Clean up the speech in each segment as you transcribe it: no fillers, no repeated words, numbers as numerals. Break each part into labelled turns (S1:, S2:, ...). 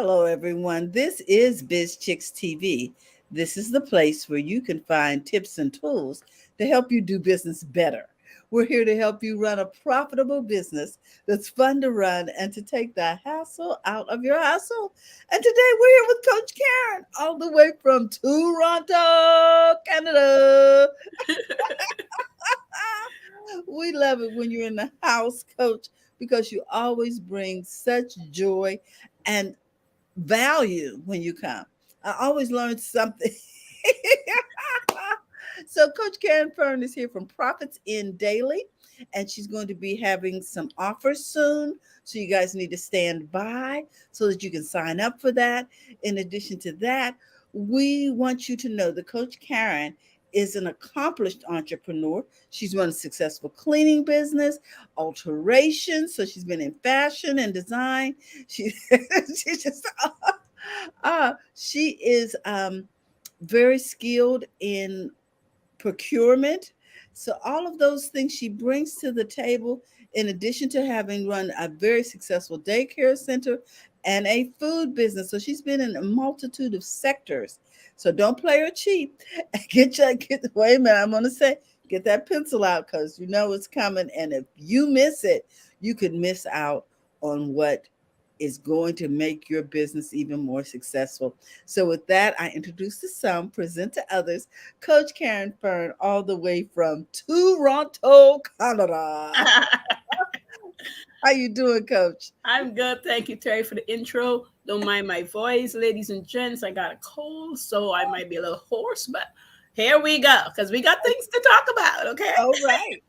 S1: Hello, everyone. This is BizChicks TV. This is the place where you can find tips and tools to help you do business better. We're here to help you run a profitable business that's fun to run and to take the hassle out of your hustle. And today we're here with Coach Caren, all the way from Toronto, Canada. We love it when you're in the house, Coach, because you always bring such joy and value when you come. I always learn something. So, Coach Caren Fern is here from Profits in Daily, and she's going to be having some offers soon. So, you guys need to stand by so that you can sign up for that. In addition to that, we want you to know that Coach Caren is an accomplished entrepreneur. She's run a successful cleaning business, alterations. So she's been in fashion and design. She, she's just, she is very skilled in procurement. So all of those things she brings to the table, in addition to having run a very successful daycare center and a food business. So she's been in a multitude of sectors. So don't play her cheap. Wait a minute, I'm gonna say, get that pencil out because you know it's coming. And if you miss it, you could miss out on what is going to make your business even more successful. So with that, I introduce to some, present to others, Coach Caren Fern, all the way from Toronto, Canada. How you doing, Coach?
S2: I'm good. Thank you, Terry, for the intro. Don't mind my voice, ladies and gents. I got a cold, so I might be a little hoarse, but here we go, because we got things to talk about, okay?
S1: All right.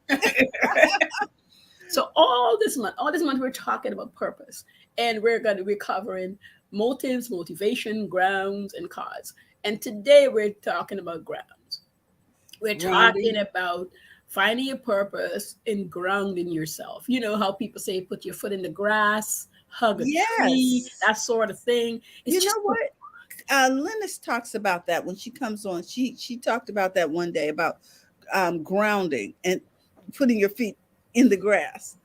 S2: So all this month we're talking about purpose, and we're going to be covering motives, motivation, grounds, and cause. And today we're talking about grounds. We're talking
S1: Grounding.
S2: about finding your purpose and grounding yourself. You know how people say put your foot in the grass, hug a tree,
S1: Yes.
S2: that sort of thing. It's
S1: You
S2: just
S1: know what? Linus talks about that when she comes on. She talked about that one day about grounding and putting your feet in the grass.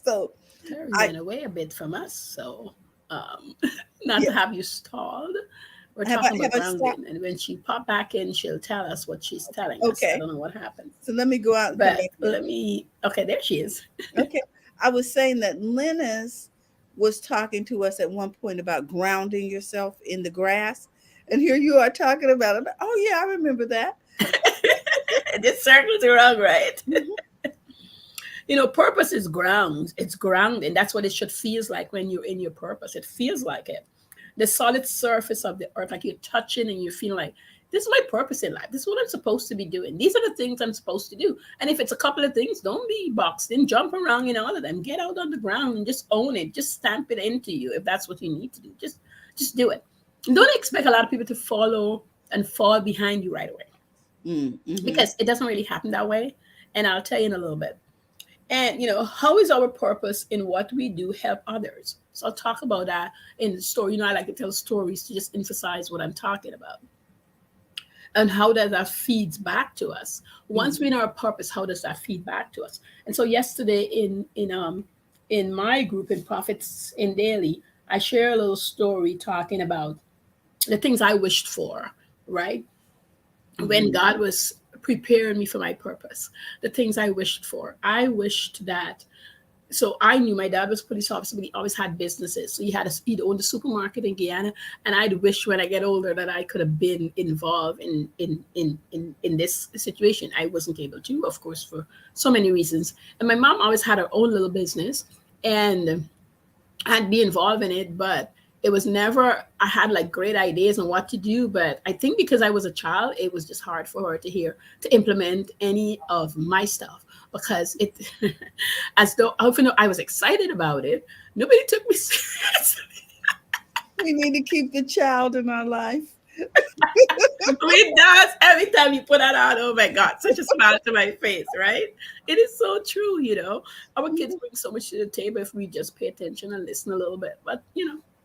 S1: So
S2: Terry
S1: I
S2: went away a bit from us, so um, not
S1: yeah,
S2: to have you stalled. We're
S1: have I
S2: talking about
S1: have I stopped?
S2: grounding, and when she pop back in, she'll tell us what she's telling us. I
S1: Okay.
S2: don't know what happened,
S1: So let me go out and come
S2: but
S1: back in.
S2: let me. Okay, there she is.
S1: Okay. I was saying that Linus was talking to us at one point about grounding yourself in the grass. And here you are talking about it. Oh yeah, I remember that.
S2: This circles around, right?
S1: Mhm.
S2: You know, purpose is ground. It's grounding. That's what it should feels like when you're in your purpose. It feels like it. The solid surface of the earth, like you're touching and you're feeling like this is my purpose in life. This is what I'm supposed to be doing. These are the things I'm supposed to do. And if it's a couple of things, don't be boxed in. Jump around in all of them. Get out on the ground and just own it. Just stamp it into you if that's what you need to do. Just do it. And don't expect a lot of people to follow and fall behind you right away
S1: Mm-hmm.
S2: because it doesn't really happen that way. And I'll tell you in a little bit. And how is our purpose in what we do help others? So I'll talk about that in the story. I like to tell stories to just emphasize what I'm talking about. And how does that feeds back to us? Once we
S1: Mm-hmm.
S2: know our purpose, how does that feed back to us? And so yesterday in my group in Profits in Daily, I share a little story talking about the things I wished for, right? When
S1: Mm-hmm.
S2: God was preparing me for my purpose, the things I wished for. I wished that. So I knew my dad was a police officer, but he always had businesses. So he'd owned a supermarket in Guyana, and I'd wish when I get older that I could have been involved in this situation. I wasn't able to, of course, for so many reasons. And my mom always had her own little business, and I'd be involved in it, but it was never, I had like great ideas on what to do. But I think because I was a child, it was just hard for her to implement any of my stuff because it, as though, even though I was excited about it, nobody took me seriously.
S1: We need to keep the child in our life.
S2: It does every time you put that out. Oh my God, such a smile to my face, right? It is so true. Our kids bring so much to the table if we just pay attention and listen a little bit. But,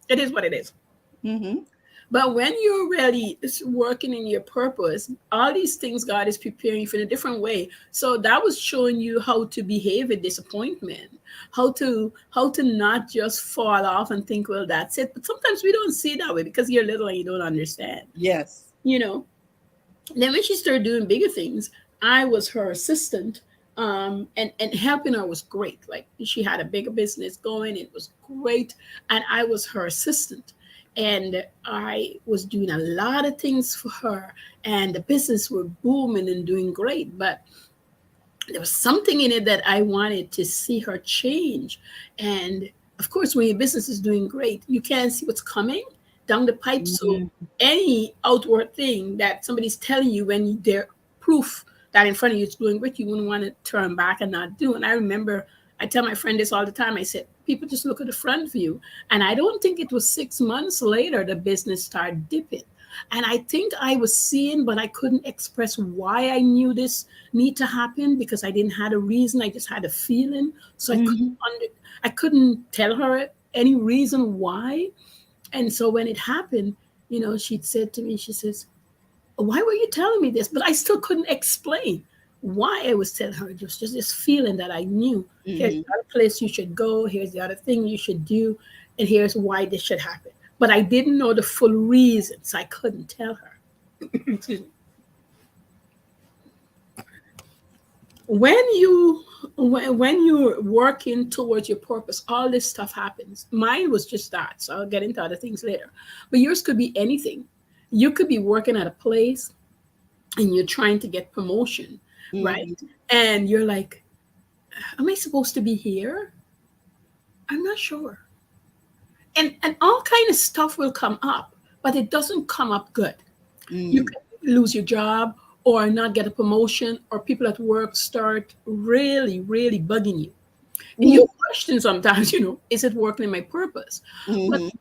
S2: it is what it is.
S1: Mm-hmm.
S2: But when you're really working in your purpose, all these things God is preparing you for in a different way. So that was showing you how to behave with disappointment, how to not just fall off and think, well, that's it. But sometimes we don't see it that way because you're little and you don't understand,
S1: Yes.
S2: you know. Then when she started doing bigger things, I was her assistant. And helping her was great. Like she had a bigger business going, it was great, and I was her assistant, and I was doing a lot of things for her, and the business were booming and doing great. But there was something in it that I wanted to see her change. And of course, when your business is doing great, you can't see what's coming down the pipe. So
S1: Mhm.
S2: any outward thing that somebody's telling you when they're proof that in front of you it's doing great, you wouldn't want to turn back and not do. And I remember I tell my friend this all the time. I said, people just look at the front view. And I don't think it was 6 months later the business started dipping. And I think I was seeing, but I couldn't express why I knew this need to happen because I didn't have a reason. I just had a feeling. So
S1: Mhm.
S2: I couldn't tell her any reason why. And so when it happened, she'd said to me, she says, why were you telling me this? But I still couldn't explain why I was telling her. Just this feeling that I knew. Here's
S1: Mhm.
S2: the other place you should go. Here's the other thing you should do. And here's why this should happen. But I didn't know the full reasons. I couldn't tell her. Excuse me. When you when you're working towards your purpose, all this stuff happens. Mine was just that. So I'll get into other things later. But yours could be anything. You could be working at a place and you're trying to get promotion, right?
S1: Mhm.
S2: And you're like, am I supposed to be here? I'm not sure. And all kind of stuff will come up, but it doesn't come up good. You
S1: Mhm.
S2: can lose your job or not get a promotion, or people at work start really, really bugging you. And you question sometimes, is it working in my purpose? But
S1: Mhm.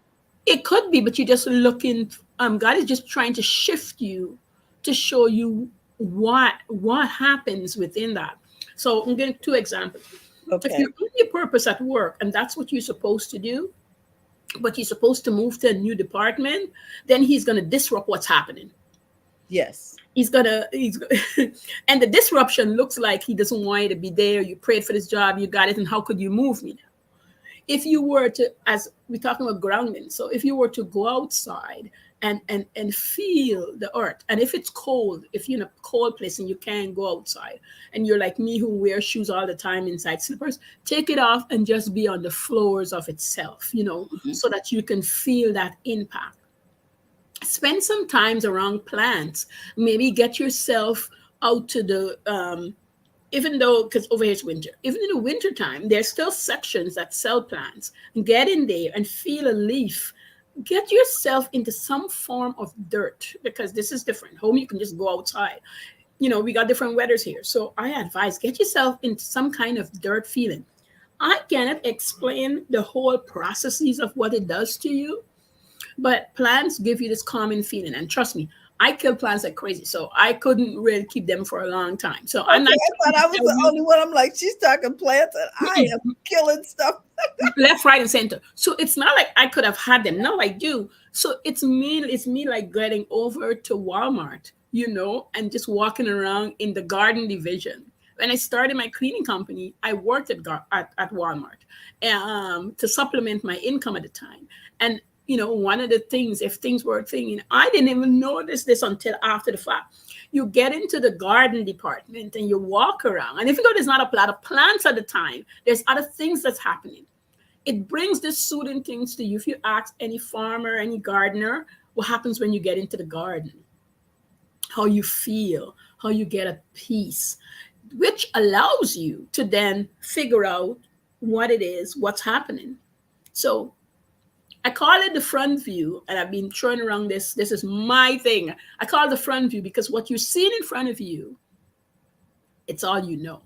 S2: it could be, but you're just looking, God is just trying to shift you to show you what happens within that. So I'm getting two examples. If you're
S1: Okay.
S2: on your purpose at work and that's what you're supposed to do, but you're supposed to move to a new department, then he's going to disrupt what's happening.
S1: Yes.
S2: He's and the disruption looks like he doesn't want you to be there. You prayed for this job, you got it, and how could you move me? If you were to, as we're talking about grounding, so if you were to go outside and feel the earth, and if it's cold, if you're in a cold place and you can't go outside, and you're like me who wears shoes all the time inside slippers, take it off and just be on the floors of itself,
S1: Mhm.
S2: so that you can feel that impact. Spend some times around plants. Maybe get yourself out to the even though, because over here it's winter, even in the winter time, there's still sections that sell plants. Get in there and feel a leaf. Get yourself into some form of dirt, because this is different. Home, you can just go outside. We got different weathers here. So I advise, get yourself into some kind of dirt feeling. I cannot explain the whole processes of what it does to you, but plants give you this calming feeling. And trust me, I kill plants like crazy. So I couldn't really keep them for a long time. So I'm
S1: Okay,
S2: not
S1: I
S2: trying
S1: thought
S2: to
S1: I was
S2: tell
S1: the
S2: you
S1: only one. I'm like, she's talking plants, and I am killing stuff.
S2: left, right, and center. So it's not like I could have had them. No, I do. So it's me like getting over to Walmart, and just walking around in the garden division. When I started my cleaning company, I worked at Walmart, to supplement my income at the time. And one of the things, if things were a thing, I didn't even notice this until after the fact. You get into the garden department and you walk around, and even though there's not a lot of plants at the time, there's other things that's happening. It brings this soothing things to you. If you ask any farmer, any gardener, what happens when you get into the garden, how you feel, how you get at peace, which allows you to then figure out what it is, what's happening. So I call it the front view, and I've been throwing around this. This is my thing. I call it the front view because what you're seeing in front of you, it's all you know.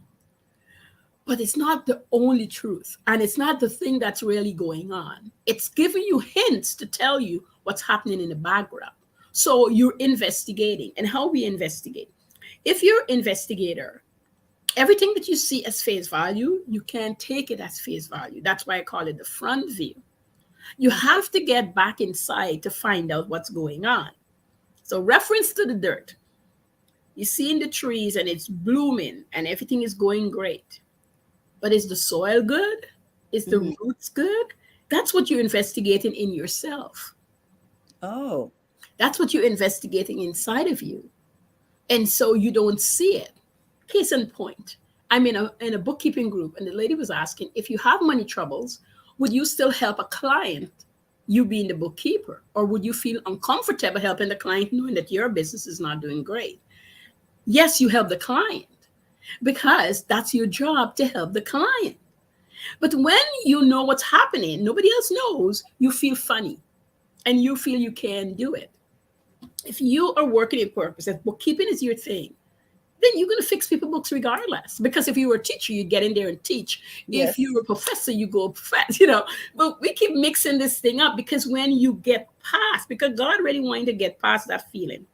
S2: But it's not the only truth. And it's not the thing that's really going on. It's giving you hints to tell you what's happening in the background. So you're investigating. And how we investigate. If you're an investigator, everything that you see as face value, you can't take it as face value. That's why I call it the front view. You have to get back inside to find out what's going on. So, reference to the dirt. You see in the trees and it's blooming and everything is going great. But is the soil good? Is the
S1: Mhm.
S2: roots good? That's what you're investigating in yourself.
S1: Oh.
S2: That's what you're investigating inside of you. And so you don't see it. Case in point, I'm in a bookkeeping group, and the lady was asking, if you have money troubles, would you still help a client, you being the bookkeeper, or would you feel uncomfortable helping the client knowing that your business is not doing great? Yes, you help the client because that's your job, to help the client. But when you know what's happening, nobody else knows, you feel funny and you feel you can do it. If you are working in purpose, if bookkeeping is your thing, then you're going to fix people books regardless. Because if you were a teacher, you get in there and teach. If you were
S1: Yes.
S2: a professor, you go profess, you know. But we keep mixing this thing up because when you get past, because God really wants you to get past that feeling.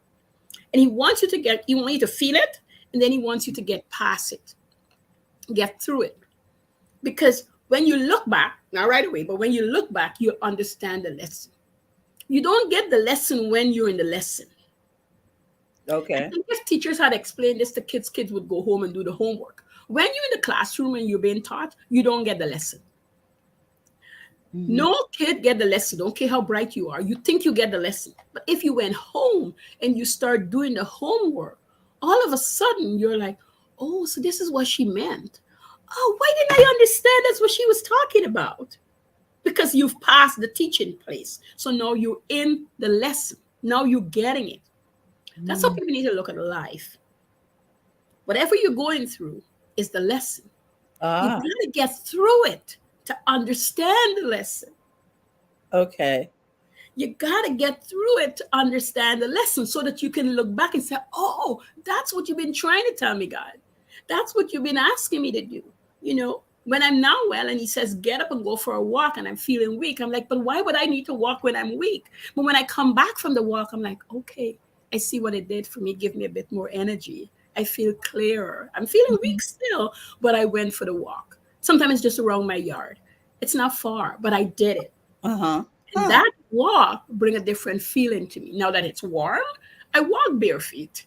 S2: And he wants you to feel it, and then he wants you to get past it, get through it. Because when you look back, not right away, but when you look back, you understand the lesson. You don't get the lesson when you're in the lesson. I
S1: Okay.
S2: think if teachers had explained this to kids, kids would go home and do the homework. When you're in the classroom and you're being taught, you don't get the lesson.
S1: Hmm.
S2: No kid get the lesson. Don't care how bright you are. You think you get the lesson. But if you went home and you start doing the homework, all of a sudden you're like, oh, so this is what she meant. Oh, why didn't I understand that's what she was talking about? Because you've passed the teaching place. So now you're in the lesson. Now you're getting it. That's how
S1: Mm.
S2: people need to look at life. Whatever you're going through is the lesson. You got
S1: Ah.
S2: to get through it to understand the lesson.
S1: Okay.
S2: You got to get through it to understand the lesson so that you can look back and say, oh, that's what you've been trying to tell me, God. That's what you've been asking me to do. You know, when I'm now well and he says, get up and go for a walk and I'm feeling weak, I'm like, but why would I need to walk when I'm weak? But when I come back from the walk, I'm like, okay, I see what it did for me. Give me a bit more energy. I feel clearer. I'm feeling
S1: Mhm.
S2: weak still, but I went for the walk. Sometimes it's just around my yard. It's not far, but I did it.
S1: Uh-huh.
S2: And
S1: Huh.
S2: that walk bring a different feeling to me. Now that it's warm, I walk bare feet.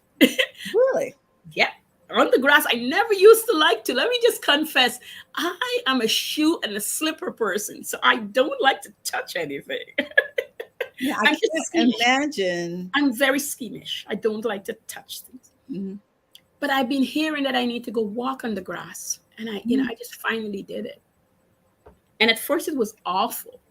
S1: Really?
S2: Yeah. On the grass, I never used to like to. Let me just confess, I am a shoe and a slipper person. So I don't like to touch anything.
S1: Yeah, I
S2: I'm just
S1: can't
S2: squeamish.
S1: imagine.
S2: I'm very squeamish. I don't like to touch things.
S1: Mhm.
S2: But I've been hearing that I need to go walk on the grass. And
S1: Mhm.
S2: I just finally did it. And at first it was awful.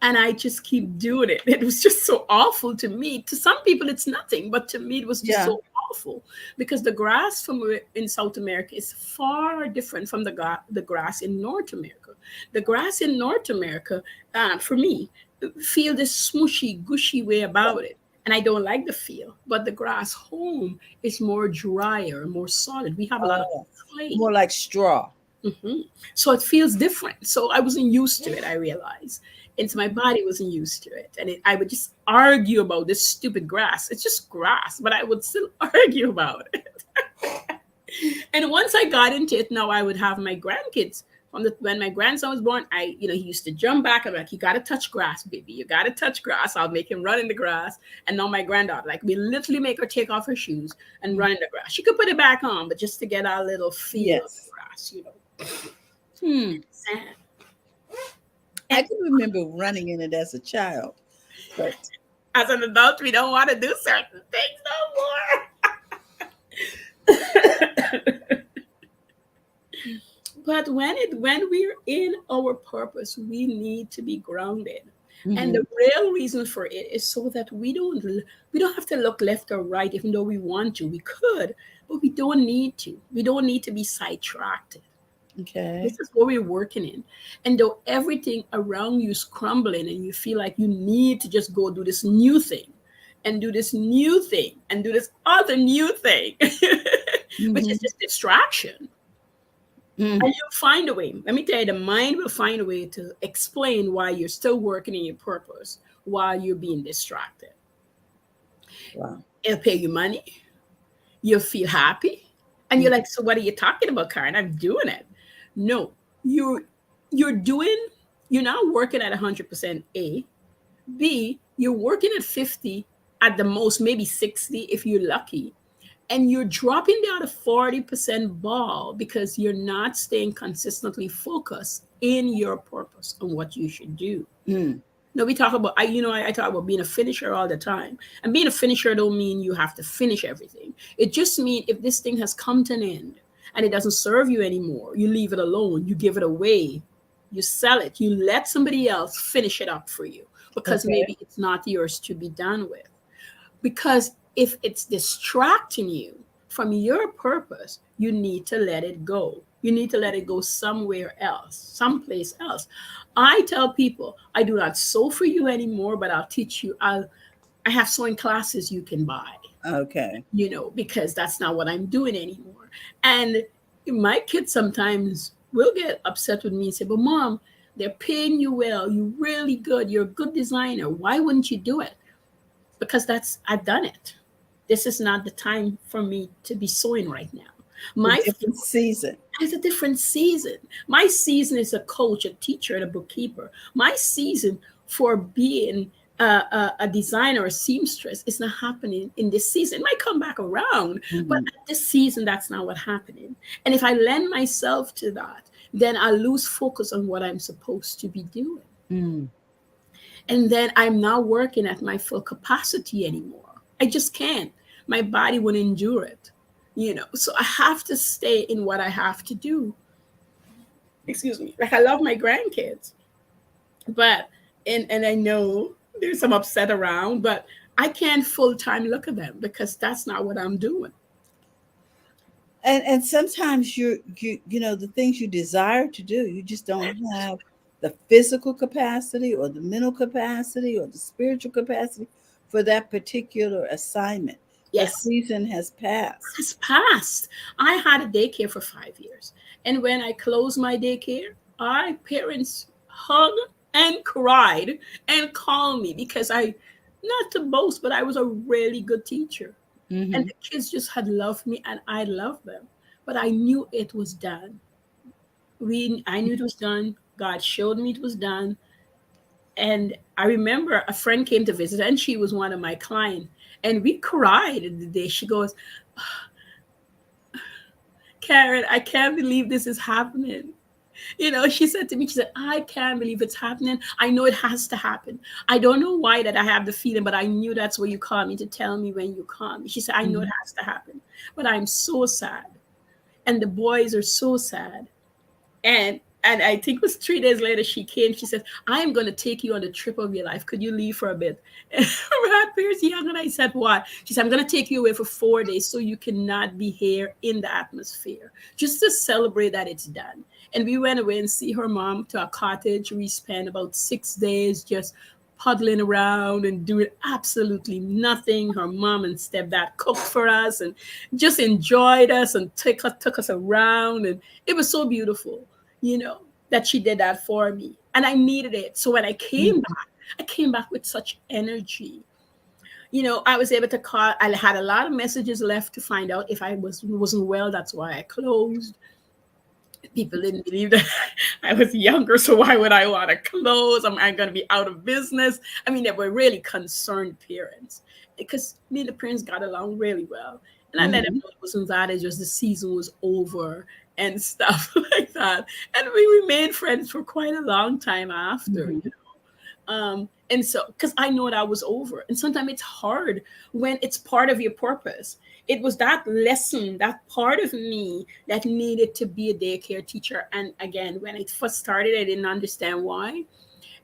S2: And I just keep doing it. It was just so awful to me. To some people, it's nothing, but to me, it was just
S1: Yeah.
S2: so awful because the grass from in South America is far different from the grass in North America. The grass in North America, for me, feel this smushy, gushy way about it. And I don't like the feel, but the grass home is more drier, more solid. We have a lot of
S1: Oh,
S2: clay.
S1: more like straw.
S2: Mhm. So it feels different. So I wasn't used to it, I realized. And so my body wasn't used to it. And I would just argue about this stupid grass. It's just grass, but I would still argue about it. And once I got into it, now I would have my grandkids. When my grandson was born, he used to jump back. I'm like, you gotta touch grass, baby. You gotta touch grass. I'll make him run in the grass. And now my granddaughter, like, we literally make her take off her shoes and
S1: Mhm.
S2: run in the grass. She could put it back on, but just to get our little feel of the
S1: Yes.
S2: grass.
S1: Hmm.
S2: Sad.
S1: I
S2: And
S1: can remember running in it as a child, but
S2: as an adult, we don't want to do certain things no more. But when we're in our purpose, we need to be grounded. And
S1: mhm.
S2: the real reason for it is so that we don't have to look left or right, even though we want to. We could, but we don't need to. We don't need to be sidetracked.
S1: Okay.
S2: This is what we're working in. And though everything around you is crumbling and you feel like you need to just go do this new thing and do this new thing and do this other new thing, which is
S1: Mhm.
S2: just distraction.
S1: Mm.
S2: And you'll find a way. Let me tell you, the mind will find a way to explain why you're still working in your purpose while you're being distracted.
S1: Wow.
S2: It'll pay you money. You'll feel happy. And you're
S1: Mm.
S2: like, so what are you talking about, Karen? I'm doing it. No, you're doing. you're not working at 100% A. B, you're working at 50, at the most, maybe 60 if you're lucky. And you're dropping down to 40% ball because you're not staying consistently focused in your purpose on what you should do.
S1: Mm.
S2: No, we talk about I talk about being a finisher all the time. And being a finisher don't mean you have to finish everything. It just means if this thing has come to an end and it doesn't serve you anymore, you leave it alone, you give it away, you sell it, you let somebody else finish it up for you because
S1: Okay.
S2: maybe it's not yours to be done with. Because if it's distracting you from your purpose, you need to let it go. You need to let it go somewhere else, someplace else. I tell people, I do not sew for you anymore, but I'll teach you. I have sewing classes you can buy,
S1: Okay.
S2: because that's not what I'm doing anymore. And my kids sometimes will get upset with me and say, but mom, they're paying you well. You're really good. You're a good designer. Why wouldn't you do it? Because I've done it. This is not the time for me to be sewing right now.
S1: A
S2: My
S1: different season.
S2: It's a different season. My season is a coach, a teacher, and a bookkeeper. My season for being a designer, a seamstress, is not happening in this season. It might come back around, but
S1: Mhm.
S2: at this season, that's not what's happening. And if I lend myself to that, then I lose focus on what I'm supposed to be doing.
S1: Mm.
S2: And then I'm not working at my full capacity anymore. I just can't. My body won't endure it. So I have to stay in what I have to do. Excuse me. Like, I love my grandkids, but and I know there's some upset around, but I can't full time look at them because that's not what I'm doing.
S1: And sometimes the things you desire to do, you just don't have the physical capacity or the mental capacity or the spiritual capacity for that particular assignment. The
S2: Yes,
S1: season has passed.
S2: has passed. I had a daycare for 5 years, and when I closed my daycare, our parents hugged and cried and called me because not to boast, but I was a really good teacher. And
S1: Hmm.
S2: the kids just had loved me and I loved them. But I knew it was done. I knew it was done. God showed me it was done. And I remember a friend came to visit and she was one of my clients. And we cried the day. She goes, Caren, I can't believe this is happening. She said to me, she said, I can't believe it's happening. I know it has to happen. I don't know why that I have the feeling, but I knew that's where you called me to tell me when you called me. She said, I know it
S1: Hmm.
S2: has to happen. But I'm so sad. And the boys are so sad. And I think it was 3 days later she came. She said, I am going to take you on the trip of your life. Could you leave for a bit? And Brad Pierce young, and I said, why? She said, I'm going to take you away for 4 days so you cannot be here in the atmosphere, just to celebrate that it's done. And we went away and see her mom to a cottage. We spent about 6 days just puddling around and doing absolutely nothing. Her mom and stepdad cooked for us and just enjoyed us and took us around. And it was so beautiful, you know, that she did that for me. And I needed it. So when I came back with such energy. I was able to call. I had a lot of messages left to find out if I wasn't well. That's why I closed. People didn't believe that I was younger, so why would I want to close? Am I going to be out of business? I mean, they were really concerned parents because me and the parents got along really well. And I let them
S1: Hmm.
S2: know it wasn't that, it's just the season was over and stuff like that. And we remained friends for quite a long time after.
S1: Hmm.
S2: And so, because I know that was over. And sometimes it's hard when it's part of your purpose. It was that lesson, that part of me that needed to be a daycare teacher. And again, when it first started, I didn't understand why.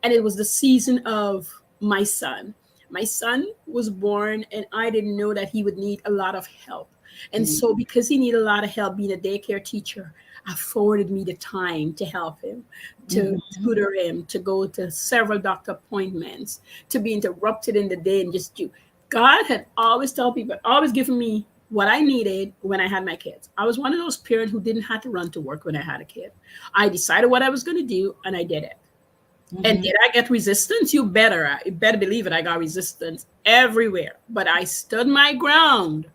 S2: And it was the season of my son. My son was born, and I didn't know that he would need a lot of help. And so,
S1: Hmm.
S2: because he needed a lot of help being a daycare teacher, afforded me the time to help him, to
S1: Hmm.
S2: tutor him, to go to several doctor appointments, to be interrupted in the day and just do. God had always told people, always given me what I needed when I had my kids. I was one of those parents who didn't have to run to work when I had a kid. I decided what I was going to do, and I did it. And
S1: Hmm.
S2: did I get resistance? You better believe it. I got resistance everywhere, but I stood my ground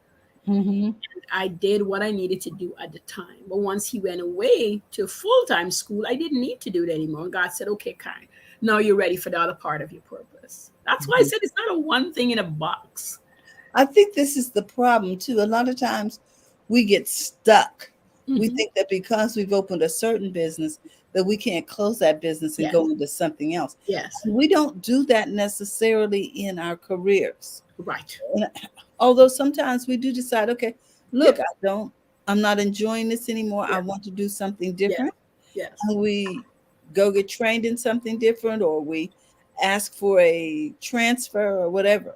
S1: Mm-hmm.
S2: I did what I needed to do at the time. But once he went away to full time school, I didn't need to do it anymore. And God said, okay, Karen, now you're ready for the other part of your purpose. That's why I said it's not a one thing in a box.
S1: I think this is the problem too. A lot of times we get stuck. We
S2: Hmm.
S1: think that because we've opened a certain business that we can't close that business and
S2: Yes,
S1: go into something else.
S2: yes,
S1: And we don't do that necessarily in our careers.
S2: right.
S1: And although sometimes we do decide, okay,
S2: Yeah,
S1: look, I'm not enjoying this anymore. I
S2: yeah,
S1: want to do something
S2: yes,
S1: different.
S2: yes,
S1: And we go get trained in something different, or we ask for a transfer or whatever.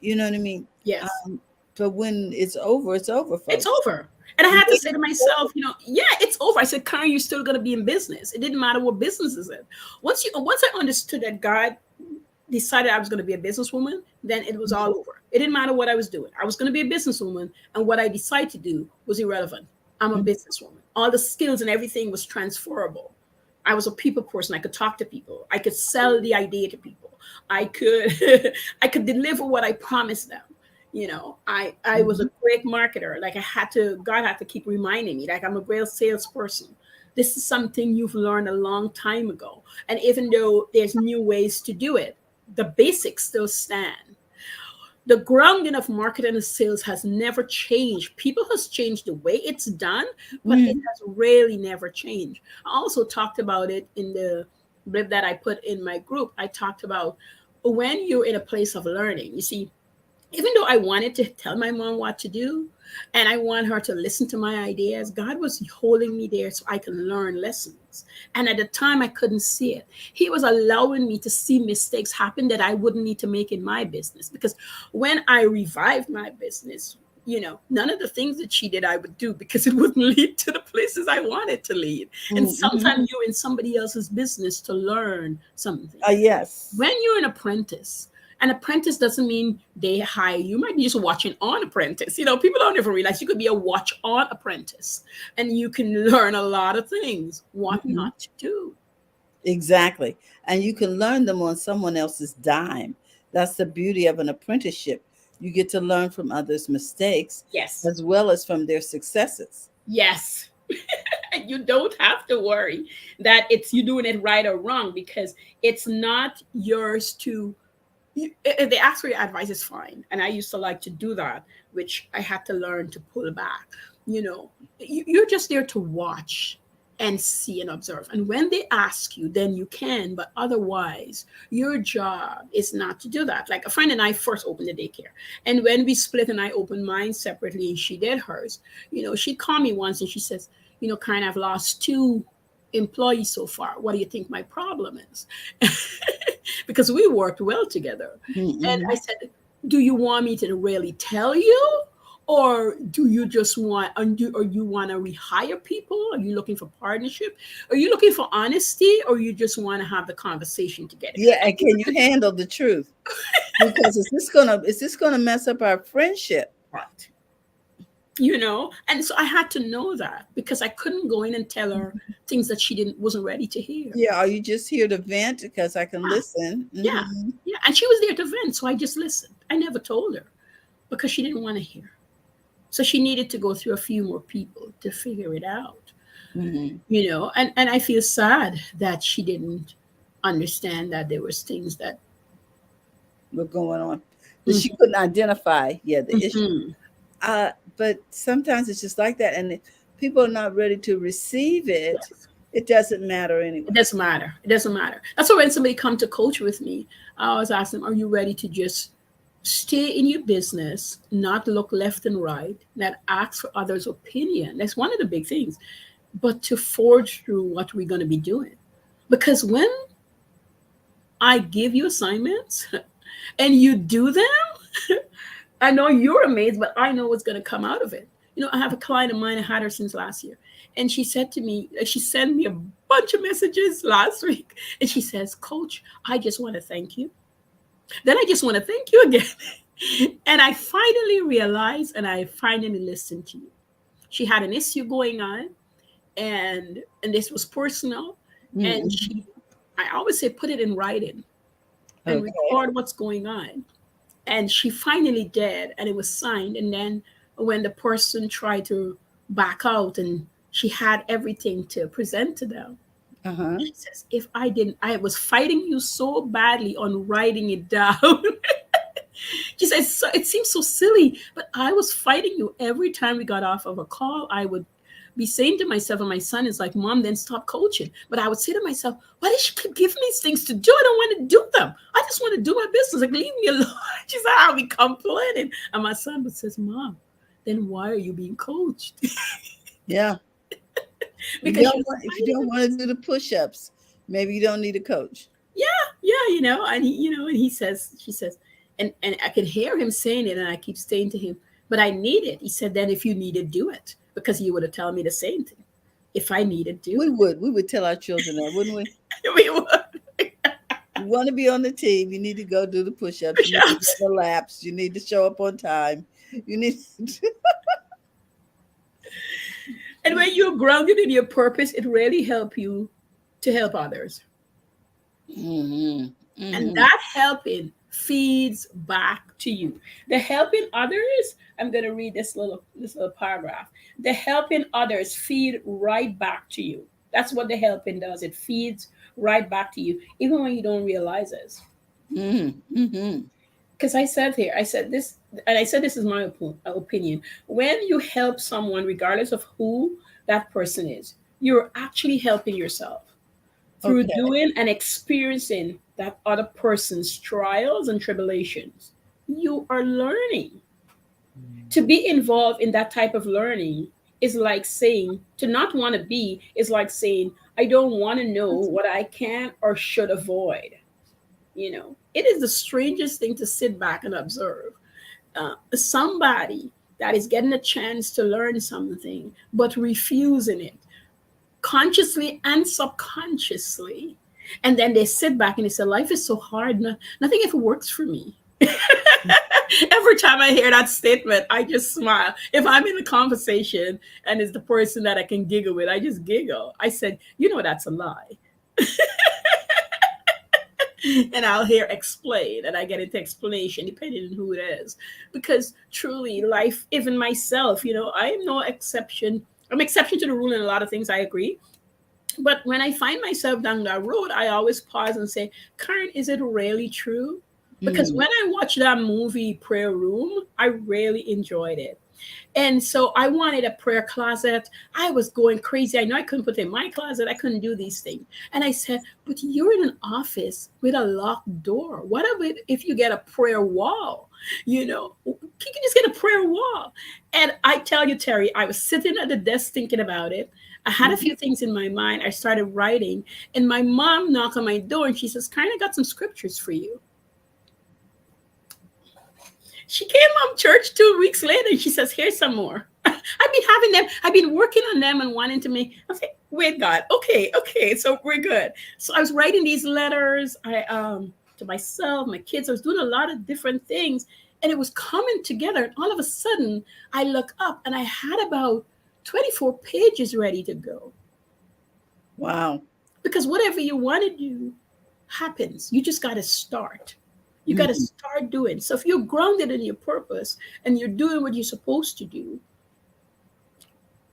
S1: You know what I mean?
S2: yes.
S1: Um, but when it's over,
S2: It's
S1: folks.
S2: over. And I
S1: You
S2: had to
S1: make
S2: say
S1: it
S2: to
S1: over.
S2: myself, yeah, it's over. I said, Karen, you're still going to be in business. It didn't matter what business is in. Once I understood that God decided I was going to be a businesswoman, then it was all over. It didn't matter what I was doing. I was going to be a businesswoman, and what I decided to do was irrelevant. I'm a
S1: Mhm.
S2: businesswoman. All the skills and everything was transferable. I was a people person. I could talk to people. I could sell the idea to people. I could I could deliver what I promised them. I was a
S1: Mhm.
S2: great marketer. Like God had to keep reminding me, like I'm a great salesperson. This is something you've learned a long time ago. And even though there's new ways to do it, the basics still stand. The grounding of marketing and sales has never changed. People has changed the way it's done, but it
S1: Mhm.
S2: has really never changed. I also talked about it in the blip that I put in my group. I talked about when you're in a place of learning. You see, even though I wanted to tell my mom what to do and I want her to listen to my ideas, God was holding me there so I can learn lessons. And at the time, I couldn't see it. He was allowing me to see mistakes happen that I wouldn't need to make in my business. Because when I revived my business, none of the things that she did I would do because it wouldn't lead to the places I wanted to lead. And
S1: Mhm.
S2: sometimes you're in somebody else's business to learn something.
S1: Yes.
S2: When you're an apprentice doesn't mean they hire you. You might be just watching on apprentice. People don't ever realize you could be a watch on apprentice and you can learn a lot of things, what
S1: Mhm.
S2: not to do.
S1: Exactly. And you can learn them on someone else's dime. That's the beauty of an apprenticeship. You get to learn from others' mistakes
S2: Yes.
S1: as well as from their successes.
S2: Yes. You don't have to worry that it's you doing it right or wrong because it's not yours to if they ask for your advice is fine, and I used to like to do that, which I had to learn to pull back. You're just there to watch and see and observe, and when they ask you then you can, but otherwise your job is not to do that. Like a friend and I first opened the daycare, and when we split and I opened mine separately and she did hers, she called me once and she says, Karen, I've lost two employees so far. What do you think my problem is? Because we worked well together. And I
S1: Mhm.
S2: said, do you want me to really tell you? Or do you just or you want to rehire people? Are you looking for partnership? Are you looking for honesty? Or you just want to have the conversation together?
S1: Yeah, and can you handle the truth? Because is this gonna mess up our friendship?
S2: Right. And so I had to know that because I couldn't go in and tell her things that she didn't wasn't ready to hear.
S1: Yeah, are you just here to vent? Because I can
S2: Yeah,
S1: listen.
S2: yeah,
S1: Mhm.
S2: yeah. And she was there to vent, so I just listened. I never told her because she didn't want to hear. So she needed to go through a few more people to figure it out.
S1: Mhm.
S2: And I feel sad that she didn't understand that there was things that
S1: What's going on? That she
S2: Mhm,
S1: couldn't identify, yeah, the issue.
S2: mhm.
S1: But sometimes it's just like that, and if people are not ready to receive it,
S2: Yes.
S1: it doesn't matter
S2: It
S1: anyway.
S2: doesn't matter. It doesn't matter. That's why when somebody come to coach with me, I always ask them, are you ready to just stay in your business, not look left and right, not ask for others' opinion? That's one of the big things. But to forge through what we're going to be doing. Because when I give you assignments and you do them, I know you're amazed, but I know what's going to come out of it. I have a client of mine, I had her since last year. And she said to me, she sent me a bunch of messages last week. And she says, Coach, I just want to thank you. Then I just want to thank you again. And I finally realized and I finally listened to you. She had an issue going on and this was personal. And
S1: Mhm.
S2: I always say, put it in writing and
S1: Okay.
S2: record what's going on. And she finally did, and it was signed. And then when the person tried to back out and she had everything to present to them.
S1: Uh-huh.
S2: She says, if I didn't, I was fighting you so badly on writing it down. She says, so, it seems so silly, but I was fighting you every time we got off of a call. I would be saying to myself, and my son is like, Mom, then stop coaching. But I would say to myself, why does she keep giving me these things to do? I don't want to do them. I just want to do my business. Like, leave me alone. She said, I'll be complaining. And my son would says, Mom, then why are you being coached?
S1: Yeah.
S2: Because
S1: If you don't want to do the push-ups, maybe you don't need a coach.
S2: yeah, and he, and he says, she says, and I could hear him saying it, and I keep saying to him, but I need it. He said, then if you need it, do it, because he would have told me the same thing. If I need it, do
S1: We
S2: it.
S1: would tell our children that, wouldn't we?
S2: We would.
S1: You want to be on the team, you need to go do the push-ups, you need to do
S2: Push-ups.
S1: the laps, you need to show up on time. You need
S2: And when you're grounded in your purpose, it really helps you to help others.
S1: hmm
S2: And
S1: hmm
S2: that helping feeds back to you. The helping others, I'm going to read this little paragraph. The helping others feed right back to you. That's what the helping does. It feeds right back to you, even when you don't realize it.
S1: hmm
S2: Because I said here, I said this, and I said this is my opinion. When you help someone, regardless of who that person is, you're actually helping yourself through
S1: Okay.
S2: doing and experiencing that other person's trials and tribulations. You are learning. To be involved in that type of learning is like saying, to not want to be is like saying, I don't want to know what I can or should avoid. It is the strangest thing to sit back and observe. Somebody that is getting a chance to learn something but refusing it consciously and subconsciously. And then they sit back and they say, life is so hard. Nothing ever works for me. Every time I hear that statement, I just smile. If I'm in a conversation and it's the person that I can giggle with, I just giggle. I said, that's a lie. And I'll hear explain, and I get into explanation depending on who it is. Because truly, life, even myself, I am no exception. I'm exception to the rule in a lot of things, I agree. But when I find myself down that road, I always pause and say, Caren, is it really true? Because
S1: Mm.
S2: when I watched that movie Prayer Room, I really enjoyed it. And so I wanted a prayer closet. I was going crazy. I know I couldn't put it in my closet. I couldn't do these things. And I said, but you're in an office with a locked door. What if you get a prayer wall? You can just get a prayer wall. And I tell you, Terry, I was sitting at the desk thinking about it. I had a
S1: Mhm.
S2: few things in my mind. I started writing, and my mom knocked on my door and she says, Karen, I got some scriptures for you. She came home church 2 weeks later and she says, here's some more. I've been having them, I've been working on them and wanting to make. I was like, wait, God, okay, so we're good. So I was writing these letters to myself, my kids. I was doing a lot of different things, and it was coming together. And all of a sudden, I look up and I had about 24 pages ready to go.
S1: Wow.
S2: Because whatever you want to do happens. You just got to start. You got to
S1: Mhm.
S2: start doing. So if you're grounded in your purpose and you're doing what you're supposed to do,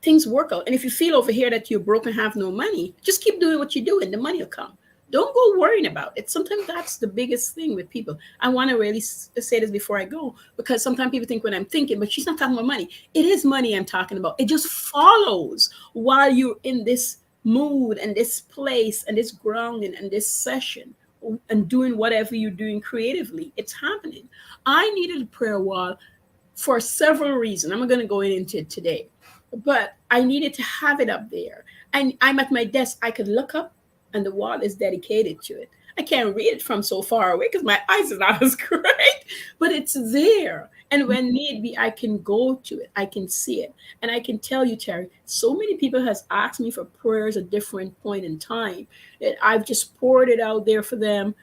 S2: things work out. And if you feel over here that you're broke and have no money, just keep doing what you're doing. The money will come. Don't go worrying about it. Sometimes that's the biggest thing with people. I want to really say this before I go, because sometimes people think when I'm thinking, but she's not talking about money. It is money I'm talking about. It just follows while you're in this mood and this place and this grounding and this session and doing whatever you're doing creatively. It's happening. I needed a prayer wall for several reasons. I'm not going to go into it today, but I needed to have it up there. And I'm at my desk. I could look up and the wall is dedicated to it. I can't read it from so far away because my eyes are not as great, but it's there. And when need be, I can go to it. I can see it. And I can tell you, Terry, so many people has asked me for prayers at different point in time that I've just poured it out there for them.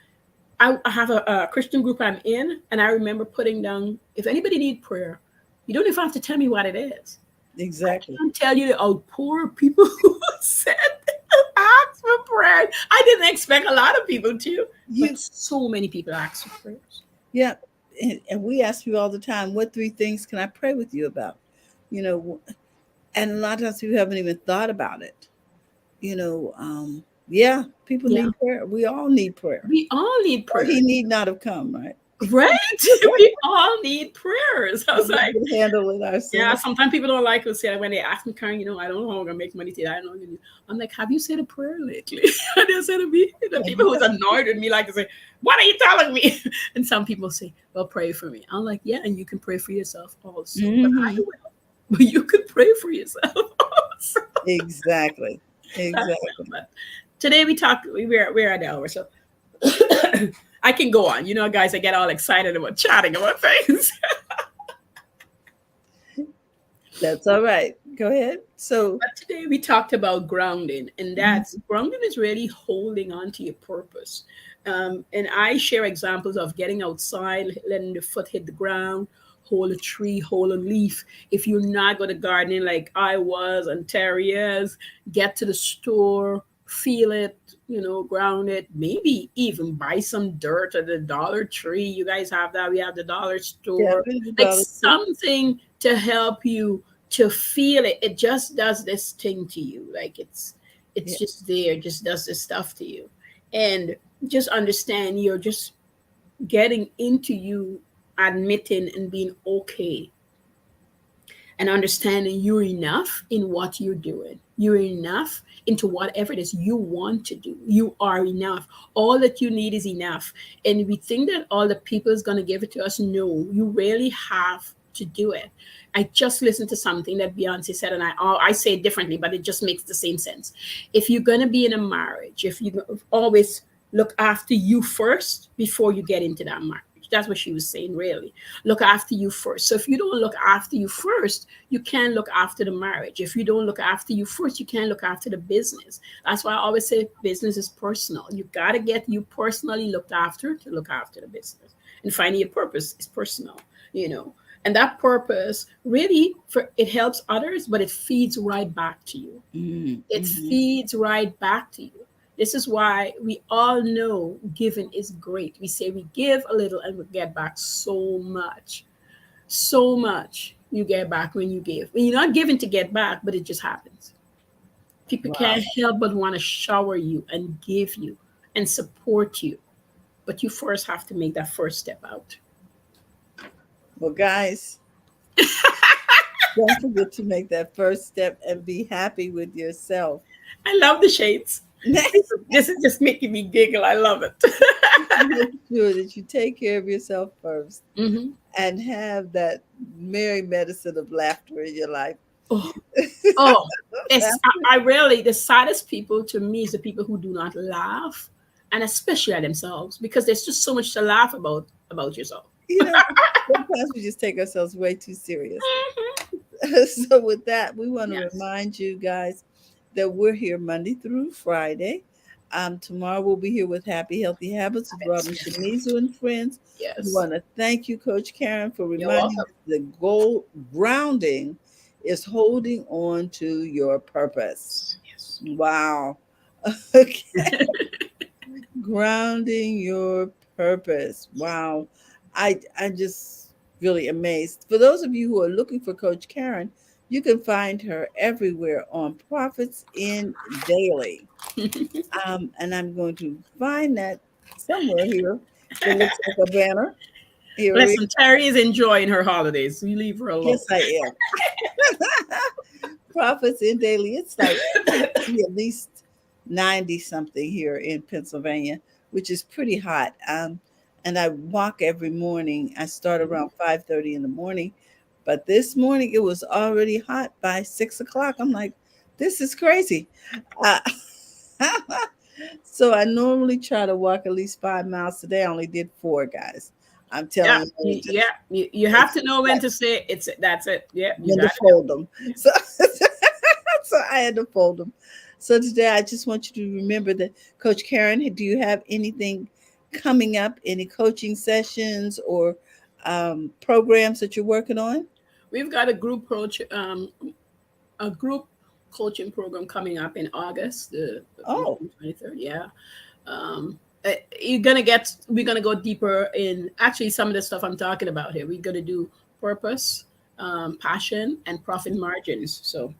S2: I have a Christian group I'm in, and I remember putting down, if anybody need prayer, you don't even have to tell me what it is. I
S1: Exactly.
S2: can't tell you the outpour of people who said ask for prayer. I didn't expect a lot of people to,
S1: You
S2: but so many people ask for prayers.
S1: Yeah. And we ask you all the time, what three things can I pray with you about? you know, and a lot of times people haven't even thought about it. You know, yeah, people
S2: Yeah,
S1: need prayer. We all need prayer.
S2: we all need
S1: Or he
S2: prayers,
S1: need not have come, right?
S2: right? We all need prayers. I was
S1: But we
S2: like,
S1: can handle it
S2: yeah,
S1: ourselves.
S2: sometimes people don't like to say when they ask me, Karen, I don't know how I'm gonna make money today. I don't know. I'm like, have you said a prayer lately? And they say to me, the
S1: Have
S2: people
S1: you
S2: who's annoyed with me like to say, what are you telling me? And some people say, well, pray for me. I'm like, yeah, and you can pray for yourself also. But I
S1: hmm
S2: will. But you can pray for yourself also.
S1: Exactly.
S2: I will.
S1: Exactly.
S2: But today we talked, we're at the hour, so I can go on. Guys, I get all excited about chatting about things.
S1: That's all right. Go ahead. So,
S2: But today we talked about grounding, and that's
S1: mhm,
S2: grounding is really holding on to your purpose. And I share examples of getting outside, letting the foot hit the ground, hold a tree, hold a leaf. If you're not going to gardening like I was and Terry is, get to the store, feel it, ground it, maybe even buy some dirt at the Dollar Tree. You guys have that. We have the dollar
S1: yeah,
S2: store.
S1: been to
S2: Like
S1: Dollar Tree.
S2: something to help you to feel it. It just does this thing to you. Like it's
S1: Yeah.
S2: just there, just does this stuff to you. And just understand you're just getting into you admitting and being okay and understanding you're enough in what you're doing. You're enough into whatever it is you want to do. You are enough. All that you need is enough. And we think that all the people is going to give it to us. No, you really have to do it. I just listened to something that Beyonce said, and I say it differently, but it just makes the same sense. If you're going to be in a marriage, if you always look after you first before you get into that marriage. That's what she was saying, really. Look after you first. So if you don't look after you first, you can't look after the marriage. If you don't look after you first, you can't look after the business. That's why I always say business is personal. You got to get you personally looked after to look after the business. And finding your purpose is personal, you know. And that purpose really for it helps others, but it feeds right back to you. It
S1: Mm-hmm.
S2: feeds right back to you. This is why we all know giving is great. We say we give a little and we get back so much. So much you get back when you give. When you're not giving to get back, but it just happens. People
S1: Wow.
S2: can't help but want to shower you and give you and support you. But you first have to make that first step out.
S1: Well, guys, don't forget to make that first step and be happy with yourself.
S2: I love the shades. This is just making me giggle. I love it.
S1: Make sure that you take care of yourself first
S2: Hmm.
S1: and have that merry medicine of laughter in your life.
S2: Oh, oh, I really, the saddest people to me is the people who do not laugh, and especially at themselves, because there's just so much to laugh about yourself.
S1: You know, sometimes we just take ourselves way too serious.
S2: Mhm.
S1: So, with that, we want to
S2: Yes,
S1: remind you guys that we're here Monday through Friday. Tomorrow we'll be here with Happy Healthy Habits with
S2: yes,
S1: Robin
S2: yes,
S1: Shanizu and friends. We
S2: yes.
S1: want to thank you, Coach Karen, for
S2: You're
S1: reminding
S2: welcome.
S1: us the goal grounding is holding on to your purpose.
S2: Yes.
S1: Wow. Okay. Grounding your purpose. Wow. I'm just really amazed. For those of you who are looking for Coach Karen, you can find her everywhere on Profits in Daily. And I'm going to find that somewhere here. It looks like a banner. Here we
S2: Listen, Terry is enjoying her holidays. You leave her alone.
S1: Yes, I am. Profits in Daily. It's like at least 90 something here in Pennsylvania, which is pretty hot. And I walk every morning. I start around 5:30 in the morning, but this morning it was already hot by 6 o'clock. I'm like, this is crazy. Uh, so I normally try to walk at least 5 miles today. I only did four, guys. I'm
S2: Yeah,
S1: telling you,
S2: yeah. You have
S1: it's
S2: to know when to say it's that's it. Yeah, you
S1: when to
S2: got
S1: fold them. So, so I had to fold them. So today I just want you to remember that, Coach Karen, do you have anything coming up, any coaching sessions or programs that you're working on?
S2: We've got a group coaching program coming up in August, the
S1: Oh,
S2: 23rd. Yeah. We're gonna go deeper in actually some of the stuff I'm talking about here. We're gonna do purpose, passion and profit margins. So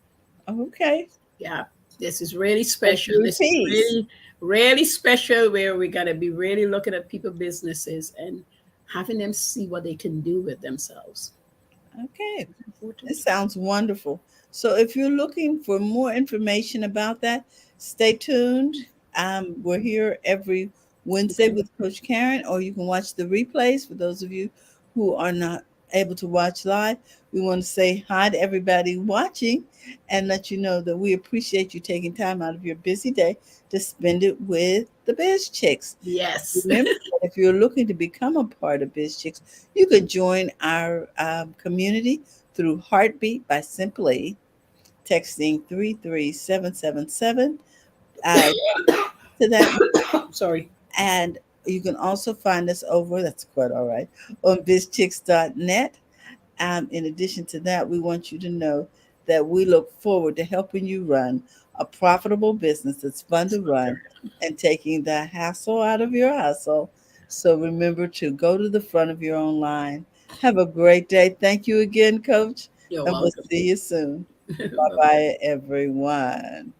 S1: Okay.
S2: yeah, this is really
S1: The
S2: special.
S1: three
S2: This is
S1: P's.
S2: really, really special where we're gonna be really looking at people businesses and having them see what they can do with themselves.
S1: Okay. It
S2: Important.
S1: sounds wonderful. So if you're looking for more information about that, stay tuned. We're here every Wednesday with Coach Karen, or you can watch the replays for those of you who are not able to watch live. We want to say hi to everybody watching and let you know that we appreciate you taking time out of your busy day to spend it with the Biz Chicks.
S2: Yes.
S1: Remember that if you're looking to become a part of BizChicks, you could join our community through Heartbeat by simply texting 33777 to that.
S2: Sorry.
S1: And you can also find us over, that's quite all right, on bizchicks.net. In addition to that, we want you to know that we look forward to helping you run a profitable business that's fun to run and taking the hassle out of your hustle. So remember to go to the front of your own line. Have a great day. Thank you again, Coach,
S2: You're
S1: and we'll
S2: welcome.
S1: see you soon. Bye
S2: Bye-bye.
S1: bye, everyone.